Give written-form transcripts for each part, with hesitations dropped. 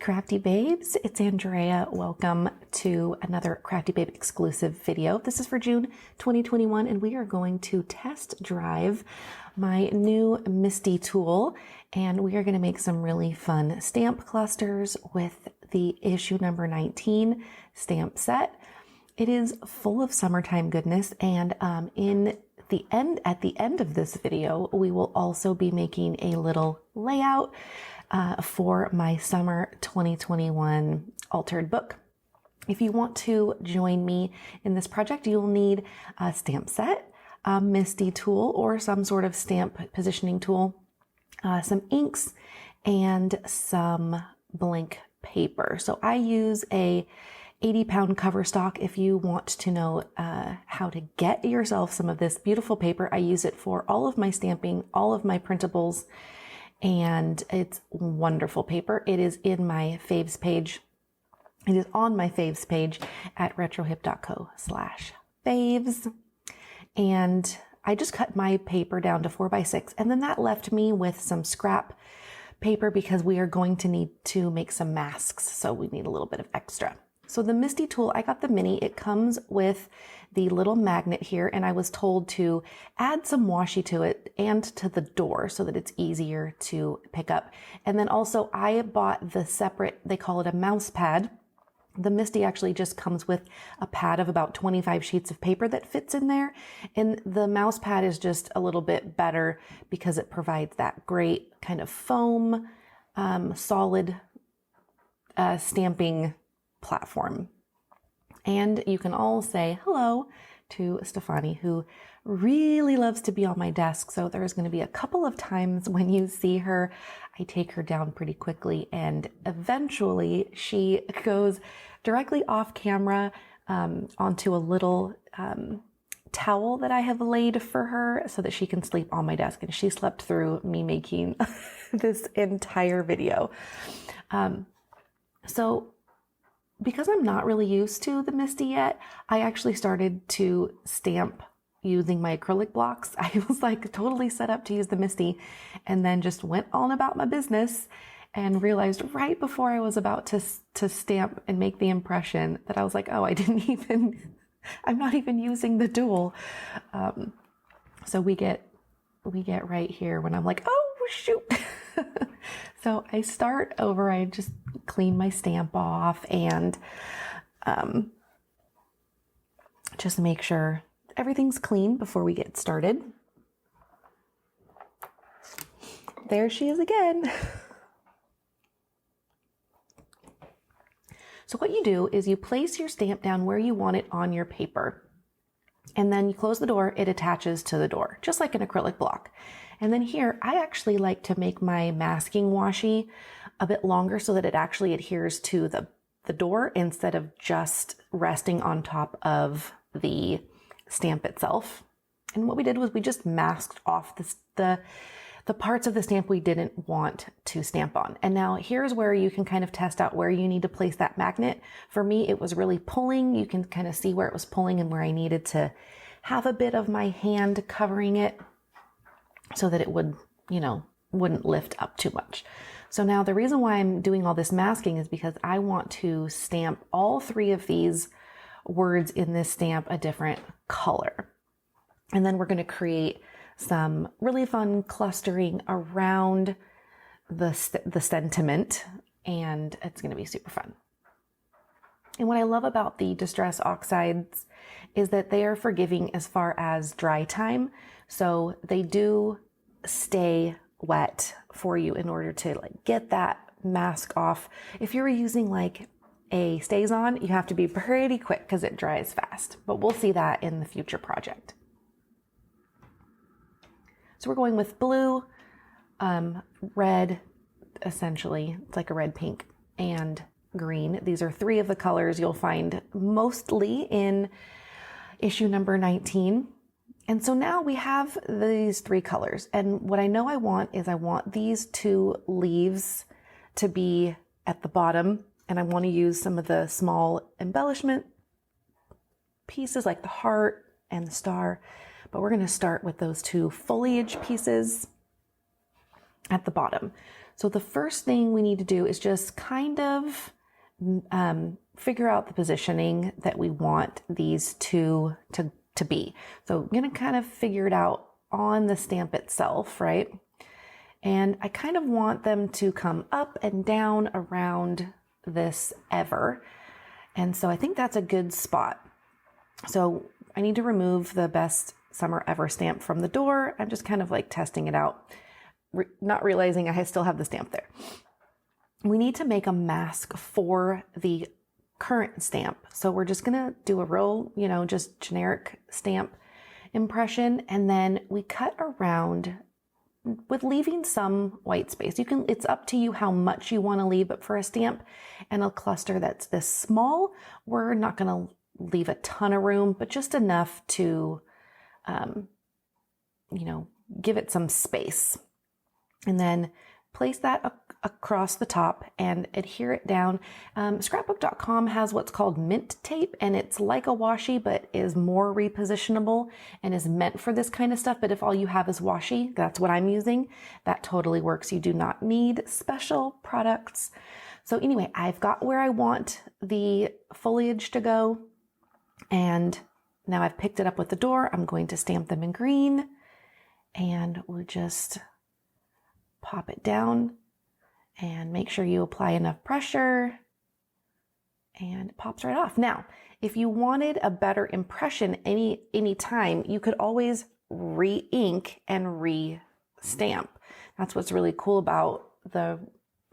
Crafty Babes, it's Andrea. Welcome to another Crafty Babe exclusive video. This is for June 2021 and we are going to test drive my new Misty tool and we are going to make some really fun stamp clusters with the issue number 19 stamp set. It is full of summertime goodness and at the end of this video, we will also be making a little layout for my summer 2021 altered book. If you want to join me in this project, you'll need a stamp set, a Misty tool, or some sort of stamp positioning tool, some inks, and some blank paper. So I use a 80-pound cover stock. If you want to know how to get yourself some of this beautiful paper, I use it for all of my stamping, all of my printables, and it's wonderful paper. It is in my faves page. It is on my faves page at retrohip.co/faves. And I just cut my paper down to 4x6, and then that left me with some scrap paper because we are going to need to make some masks. So we need a little bit of extra. So the Misty tool, I got the mini. It comes with the little magnet here, and I was told to add some washi to it and to the door so that it's easier to pick up. And then also I bought the separate, they call it a mouse pad. The Misty actually just comes with a pad of about 25 sheets of paper that fits in there. And the mouse pad is just a little bit better because it provides that great kind of foam, solid stamping platform. And you can all say hello to Stefani, who really loves to be on my desk. So there's going to be a couple of times when you see her, I take her down pretty quickly, and eventually she goes directly off camera onto a little towel that I have laid for her so that she can sleep on my desk. And she slept through me making this entire video. So because I'm not really used to the Misty yet, I actually started to stamp using my acrylic blocks. I was like totally set up to use the Misty, and then just went on about my business and realized right before I was about to stamp and make the impression that I was like, oh, I'm not even using the tool. So we get right here when I'm like, oh, shoot. So I start over, I just clean my stamp off and just make sure everything's clean before we get started. There she is again. So what you do is you place your stamp down where you want it on your paper. And then you close the door, it attaches to the door, just like an acrylic block. And then here, I actually like to make my masking washi a bit longer so that it actually adheres to the door instead of just resting on top of the stamp itself. And what we did was we just masked off the parts of the stamp we didn't want to stamp on. And now here's where you can kind of test out where you need to place that magnet. For me, it was really pulling. You can kind of see where it was pulling and where I needed to have a bit of my hand covering it so that it would, wouldn't lift up too much. So now the reason why I'm doing all this masking is because I want to stamp all three of these words in this stamp a different color. And then we're going to create some really fun clustering around the sentiment, and it's going to be super fun. And what I love about the Distress Oxides is that they are forgiving as far as dry time. So they do stay wet for you in order to get that mask off. If you're using a StazOn, you have to be pretty quick because it dries fast, but we'll see that in the future project. So we're going with blue, red, essentially, it's like a red, pink, and green. These are three of the colors you'll find mostly in issue number 19. And so now we have these three colors. And what I know I want is I want these two leaves to be at the bottom, and I want to use some of the small embellishment pieces like the heart and the star. But we're going to start with those two foliage pieces at the bottom. So the first thing we need to do is just kind of figure out the positioning that we want these two to be. So I'm going to kind of figure it out on the stamp itself, right? And I kind of want them to come up and down around this ever. And so I think that's a good spot. So I need to remove the Best Summer Ever stamp from the door. I'm just kind of like testing it out, not realizing I still have the stamp there. We need to make a mask for the current stamp. So we're just going to do a real, just generic stamp impression. And then we cut around with leaving some white space. It's up to you how much you want to leave, but for a stamp and a cluster that's this small, we're not going to leave a ton of room, but just enough to, give it some space. And then place that across the top and adhere it down. Scrapbook.com has what's called mint tape, and it's like a washi, but is more repositionable and is meant for this kind of stuff. But if all you have is washi, that's what I'm using. That totally works. You do not need special products. So anyway, I've got where I want the foliage to go. And now I've picked it up with the door. I'm going to stamp them in green, and we'll just pop it down and make sure you apply enough pressure, and it pops right off. Now, if you wanted a better impression any time, you could always re-ink and re-stamp. That's what's really cool about the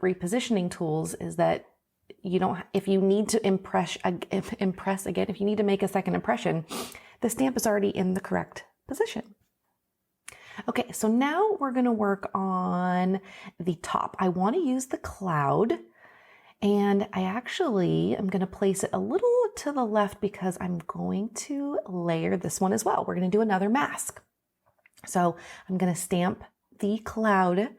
repositioning tools, is that you don't, if you need to impress again, if you need to make a second impression, the stamp is already in the correct position. Okay, so now we're going to work on the top. I want to use the cloud, and I actually am going to place it a little to the left because I'm going to layer this one as well. We're going to do another mask. So I'm going to stamp the cloud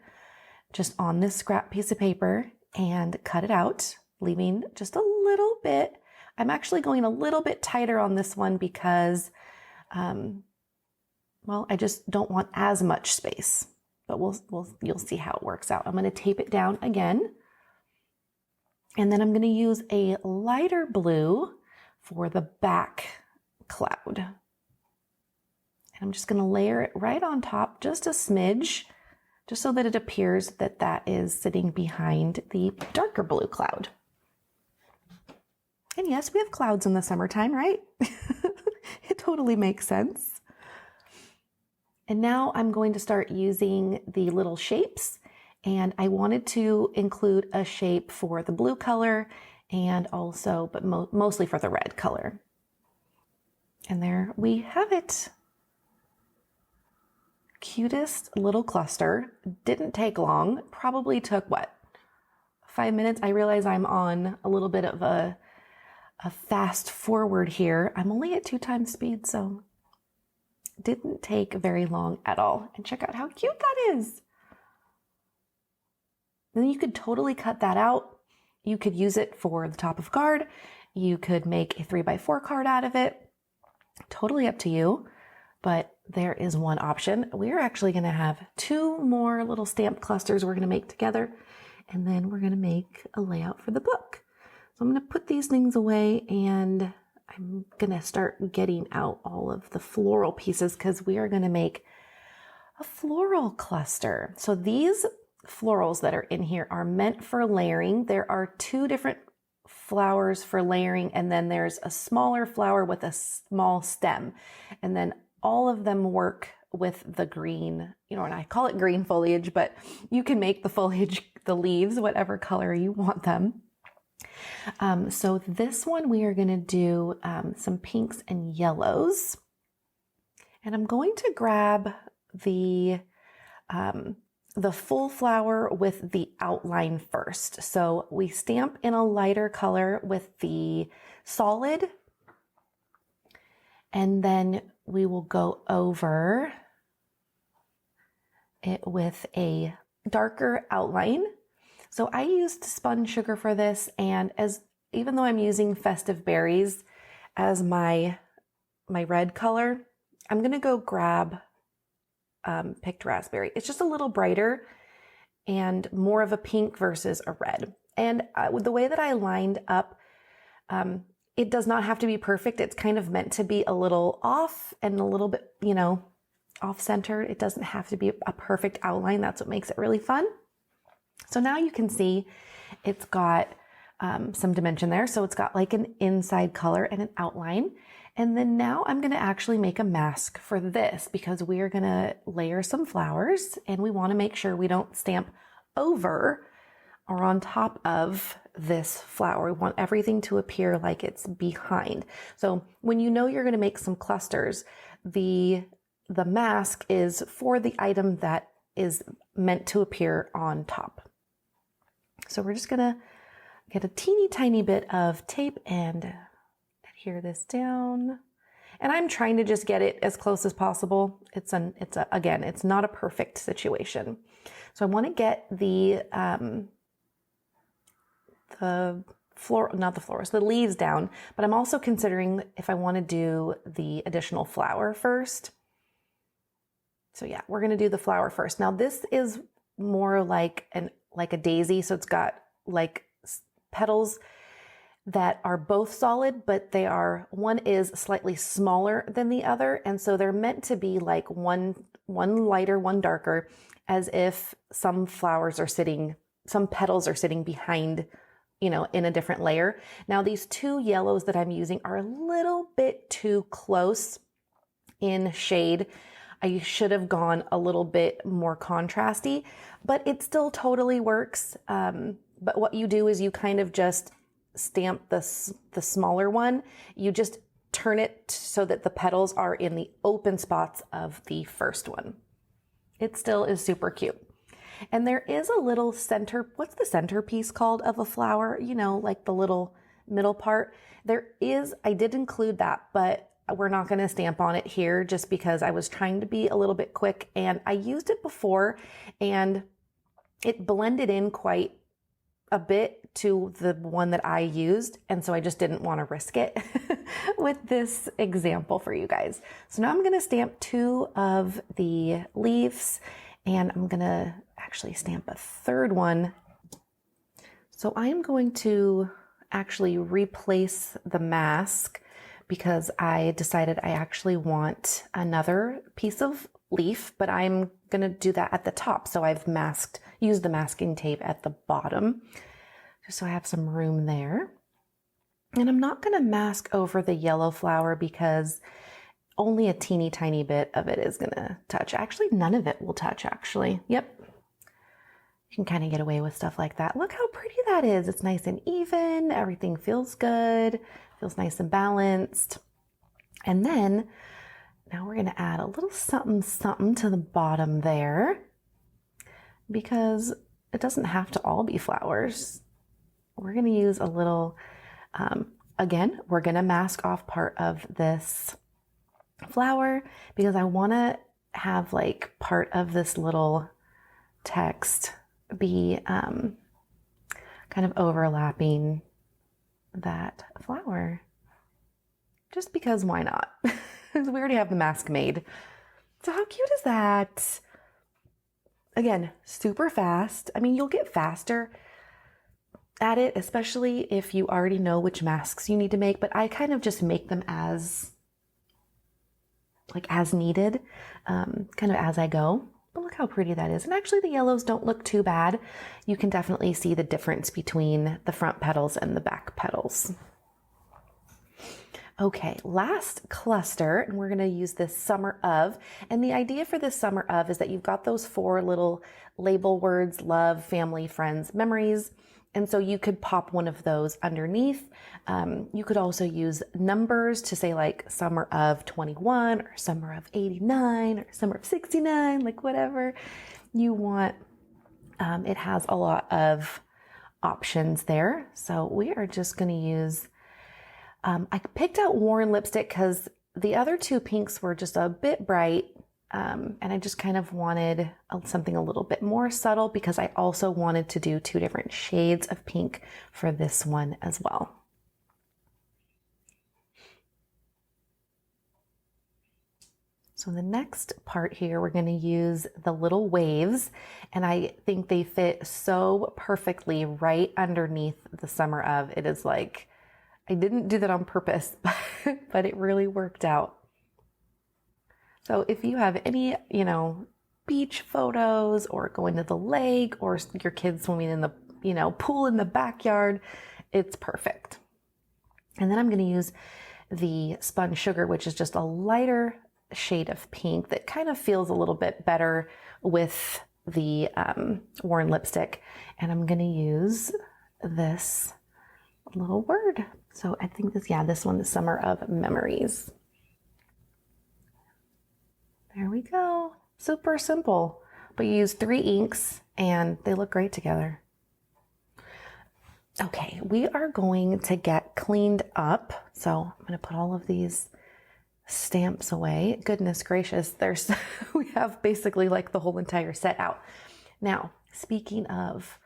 just on this scrap piece of paper and cut it out, leaving just a little bit. I'm actually going a little bit tighter on this one because, I just don't want as much space, but you'll see how it works out. I'm going to tape it down again, and then I'm going to use a lighter blue for the back cloud. And I'm just going to layer it right on top, just a smidge, just so that it appears that that is sitting behind the darker blue cloud. And yes, we have clouds in the summertime, right? It totally makes sense. And now I'm going to start using the little shapes, and I wanted to include a shape for the blue color and also, but mostly for the red color. And there we have it. Cutest little cluster. Didn't take long. Probably took 5 minutes? I realize I'm on a little bit of a fast forward here. I'm only at 2 times speed, so didn't take very long at all. And check out how cute that is. Then you could totally cut that out. You could use it for the top of card. You could make a 3x4 card out of it. Totally up to you. But there is one option. We're actually going to have 2 more little stamp clusters we're going to make together. And then we're going to make a layout for the book. So I'm going to put these things away, and I'm going to start getting out all of the floral pieces because we are going to make a floral cluster. So these florals that are in here are meant for layering. There are 2 different flowers for layering, and then there's a smaller flower with a small stem. And then all of them work with the green, and I call it green foliage, but you can make the foliage, the leaves, whatever color you want them. So this one we are going to do some pinks and yellows, and I'm going to grab the full flower with the outline first. So we stamp in a lighter color with the solid, and then we will go over it with a darker outline. So I used spun sugar for this, and even though I'm using Festive Berries as my red color, I'm gonna go grab Picked Raspberry. It's just a little brighter, and more of a pink versus a red. And the way that I lined up, it does not have to be perfect. It's kind of meant to be a little off and a little bit, off-centered. It doesn't have to be a perfect outline. That's what makes it really fun. So now you can see it's got some dimension there. So it's got like an inside color and an outline. And then now I'm going to actually make a mask for this because we are going to layer some flowers and we want to make sure we don't stamp over or on top of this flower. We want everything to appear like it's behind. So when you know you're going to make some clusters, the mask is for the item that is meant to appear on top. So we're just going to get a teeny tiny bit of tape and adhere this down. And I'm trying to just get it as close as possible. Again, it's not a perfect situation. So I want to get the leaves down, but I'm also considering if I want to do the additional flower first. So yeah, we're going to do the flower first. Now this is more like a daisy. So it's got like petals that are both solid, but one is slightly smaller than the other. And so they're meant to be like one lighter, one darker, as if some petals are sitting behind, in a different layer. Now these two yellows that I'm using are a little bit too close in shade. I should have gone a little bit more contrasty, but it still totally works. But what you do is you kind of just stamp the smaller one. You just turn it so that the petals are in the open spots of the first one. It still is super cute. And there is a little what's the centerpiece called of a flower? Like the little middle part. I did include that, but we're not going to stamp on it here just because I was trying to be a little bit quick and I used it before and it blended in quite a bit to the one that I used. And so I just didn't want to risk it with this example for you guys. So now I'm going to stamp 2 of the leaves and I'm going to actually stamp a third one. So I am going to actually replace the mask because I decided I actually want another piece of leaf, but I'm going to do that at the top. So I've used the masking tape at the bottom just so I have some room there. And I'm not going to mask over the yellow flower because only a teeny tiny bit of it is going to touch. Actually, none of it will touch actually. Yep. You can kind of get away with stuff like that. Look how pretty that is. It's nice and even. Everything feels good. Feels nice and balanced. And then now we're going to add a little something to the bottom there because it doesn't have to all be flowers. We're going to use a little, again, we're going to mask off part of this flower because I want to have like part of this little text be kind of overlapping that flower. Just because why not? We already have the mask made. So how cute is that? Again, super fast. I mean, you'll get faster at it, especially if you already know which masks you need to make, but I kind of just make them as needed, kind of as I go. But look how pretty that is. And actually the yellows don't look too bad. You can definitely see the difference between the front petals and the back petals. Okay, last cluster, and we're going to use this summer of. And the idea for this summer of is that you've got those 4 little label words: love, family, friends, memories. And so you could pop one of those underneath. You could also use numbers to say like summer of 21 or summer of 89 or summer of 69, like whatever you want. It has a lot of options there. So we are just going to use, I picked out Warren lipstick because the other 2 pinks were just a bit bright. And I just kind of wanted something a little bit more subtle because I also wanted to do 2 different shades of pink for this one as well. So the next part here, we're going to use the little waves, and I think they fit so perfectly right underneath the summer of. It is like, I didn't do that on purpose, but it really worked out. So if you have any, beach photos or going to the lake or your kids swimming in the, pool in the backyard, it's perfect. And then I'm going to use the spun sugar, which is just a lighter shade of pink that kind of feels a little bit better with the worn lipstick. And I'm going to use this little word. So I think this one, the Summer of Memories. There we go. Super simple, but you use 3 inks and they look great together. Okay, we are going to get cleaned up. So I'm going to put all of these stamps away. Goodness gracious, we have basically like the whole entire set out. Now, speaking of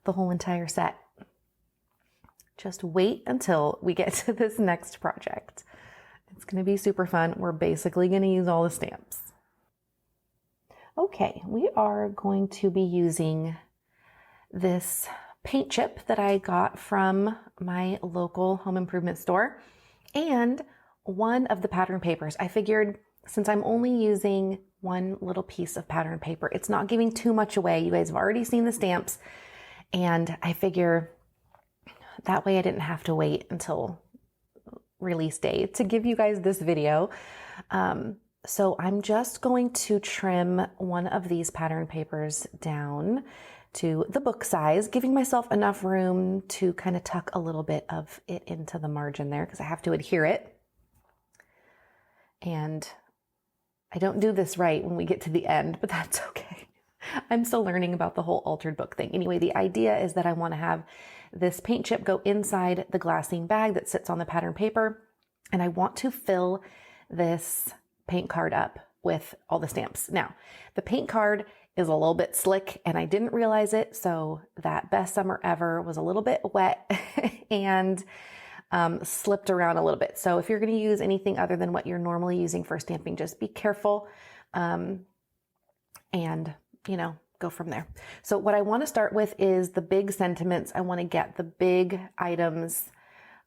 the whole entire set, just wait until we get to this next project. It's going to be super fun. We're basically going to use all the stamps. Okay, we are going to be using this paint chip that I got from my local home improvement store and one of the pattern papers. I figured since I'm only using one little piece of pattern paper, it's not giving too much away. You guys have already seen the stamps, and I figure that way I didn't have to wait until release day to give you guys this video. So I'm just going to trim one of these pattern papers down to the book size, giving myself enough room to kind of tuck a little bit of it into the margin there because I have to adhere it. And I don't do this right when we get to the end, but that's okay. I'm still learning about the whole altered book thing. Anyway, the idea is that I want to have this paint chip go inside the glassine bag that sits on the pattern paper, and I want to fill this paint card up with all the stamps. Now, the paint card is a little bit slick and I didn't realize it, so that Best Summer Ever was a little bit wet and slipped around a little bit. So if you're going to use anything other than what you're normally using for stamping, just be careful and, go from there. So what I want to start with is the big sentiments. I want to get the big items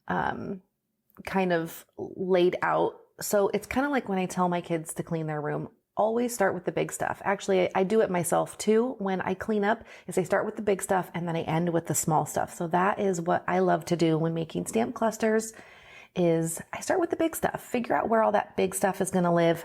kind of laid out. So it's kind of like when I tell my kids to clean their room, always start with the big stuff. Actually, I do it myself too. When I clean up, is I start with the big stuff and then I end with the small stuff. So that is what I love to do when making stamp clusters is I start with the big stuff, figure out where all that big stuff is going to live.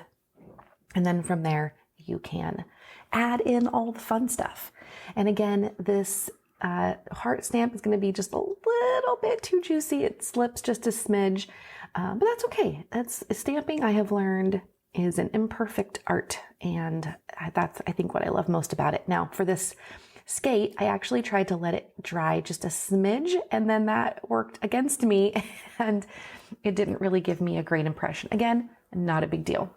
And then from there, you can add in all the fun stuff. And again, this heart stamp is going to be just a little bit too juicy. It slips just a smidge, but that's okay. That's stamping, I have learned, is an imperfect art, and that's, I think, what I love most about it. Now, for this skate, I actually tried to let it dry just a smidge, and then that worked against me, and it didn't really give me a great impression. Again, not a big deal.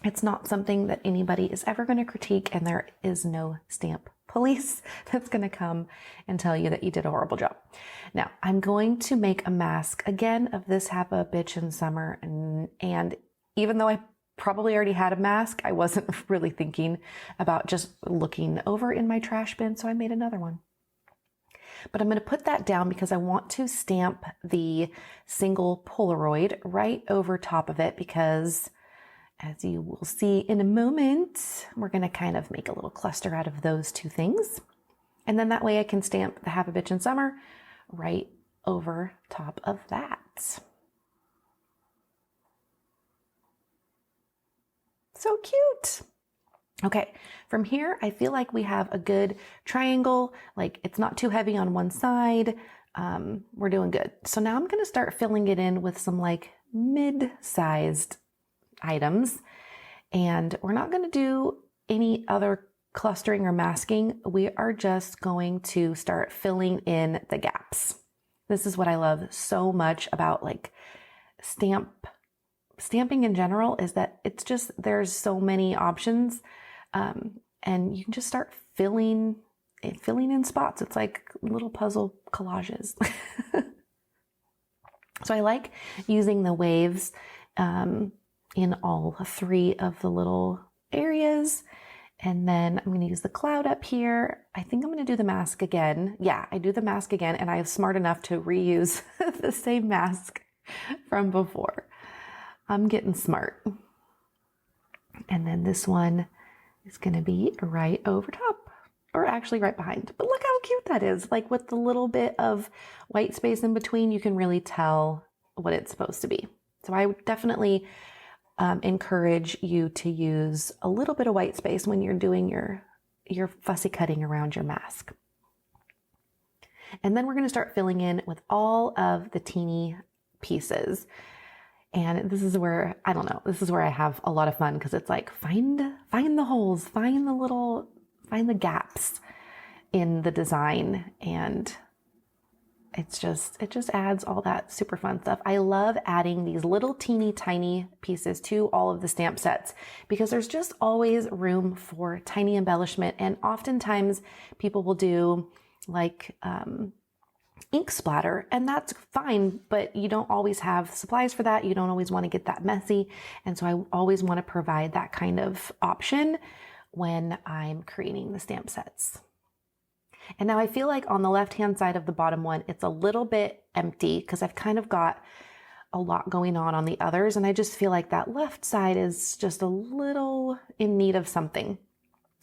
It's not something that anybody is ever going to critique, and there is no stamp police that's going to come and tell you that you did a horrible job. Now, I'm going to make a mask again of this Have a Bitchin' Summer, and even though I probably already had a mask, I wasn't really thinking about just looking over in my trash bin, so I made another one. But I'm going to put that down because I want to stamp the single Polaroid right over top of it because, as you will see in a moment, we're going to kind of make a little cluster out of those two things. And then that way I can stamp the Have a Bitchin' Summer right over top of that. So cute. Okay, from here, I feel like we have a good triangle. Like it's not too heavy on one side. We're doing good. So now I'm going to start filling it in with some like mid-sized items. And we're not going to do any other clustering or masking. We are just going to start filling in the gaps. This is what I love so much about like stamping in general, is that it's just, there's so many options, and you can just start filling in spots. It's like little puzzle collages. So I like using the waves, in all 3 of the little areas. And then I'm going to use the cloud up here. I think I'm going to do the mask again. Yeah, I do the mask again, and I am smart enough to reuse the same mask from before. I'm getting smart. And then this one is going to be right over top, or actually right behind. But look how cute that is. Like with the little bit of white space in between, you can really tell what it's supposed to be. So I would definitely encourage you to use a little bit of white space when you're doing your fussy cutting around your mask. And then we're going to start filling in with all of the teeny pieces. And this is where, I don't know, this is where I have a lot of fun, because it's like, find the holes, find the gaps in the design. And it just adds all that super fun stuff. I love adding these little teeny tiny pieces to all of the stamp sets, because there's just always room for tiny embellishment. And oftentimes people will do like ink splatter, and that's fine, but you don't always have supplies for that. You don't always want to get that messy. And so I always want to provide that kind of option when I'm creating the stamp sets. And now I feel like on the left-hand side of the bottom one, it's a little bit empty because I've kind of got a lot going on the others. And I just feel like that left side is just a little in need of something.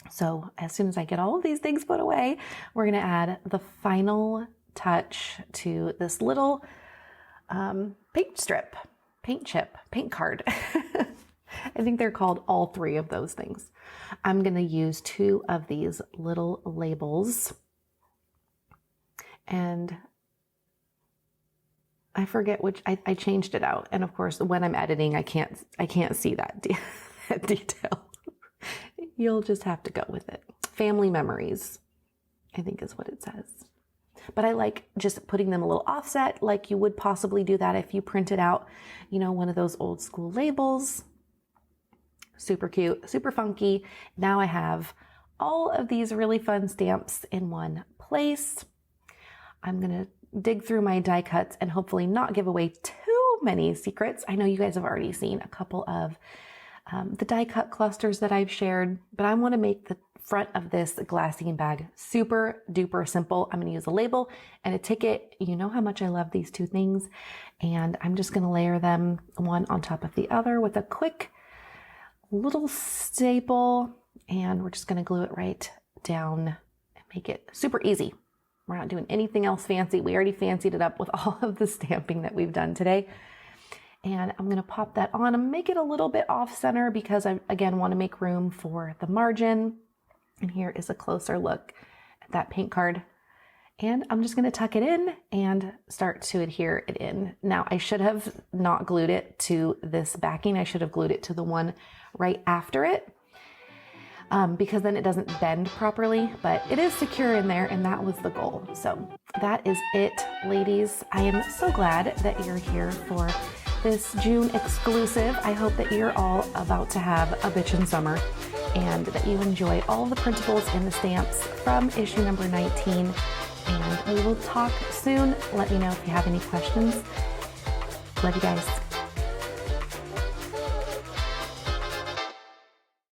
So as soon as I get all of these things put away, we're going to add the final touch to this little paint strip, paint chip, paint card. I think they're called all 3 of those things. I'm going to use 2 of these little labels. And I forget which, I changed it out. And of course, when I'm editing, I can't see that detail. You'll just have to go with it. Family memories, I think is what it says. But I like just putting them a little offset, like you would possibly do that if you printed out, one of those old school labels. Super cute, super funky. Now I have all of these really fun stamps in one place. I'm going to dig through my die cuts and hopefully not give away too many secrets. I know you guys have already seen a couple of the die cut clusters that I've shared, but I want to make the front of this glassine bag super duper simple. I'm going to use a label and a ticket. You know how much I love these 2 things. And I'm just going to layer them one on top of the other with a quick little staple. And we're just going to glue it right down and make it super easy. We're not doing anything else fancy. We already fancied it up with all of the stamping that we've done today. And I'm going to pop that on and make it a little bit off center because I, again, want to make room for the margin. And here is a closer look at that paint card. And I'm just going to tuck it in and start to adhere it in. Now, I should have not glued it to this backing. I should have glued it to the one right after it. Because then it doesn't bend properly, but it is secure in there, and that was the goal. So that is it, ladies. I am so glad that you're here for this June exclusive. I hope that you're all about to have a bitchin' summer and that you enjoy all the printables and the stamps from issue number 19. And we will talk soon. Let me know if you have any questions. Love you guys.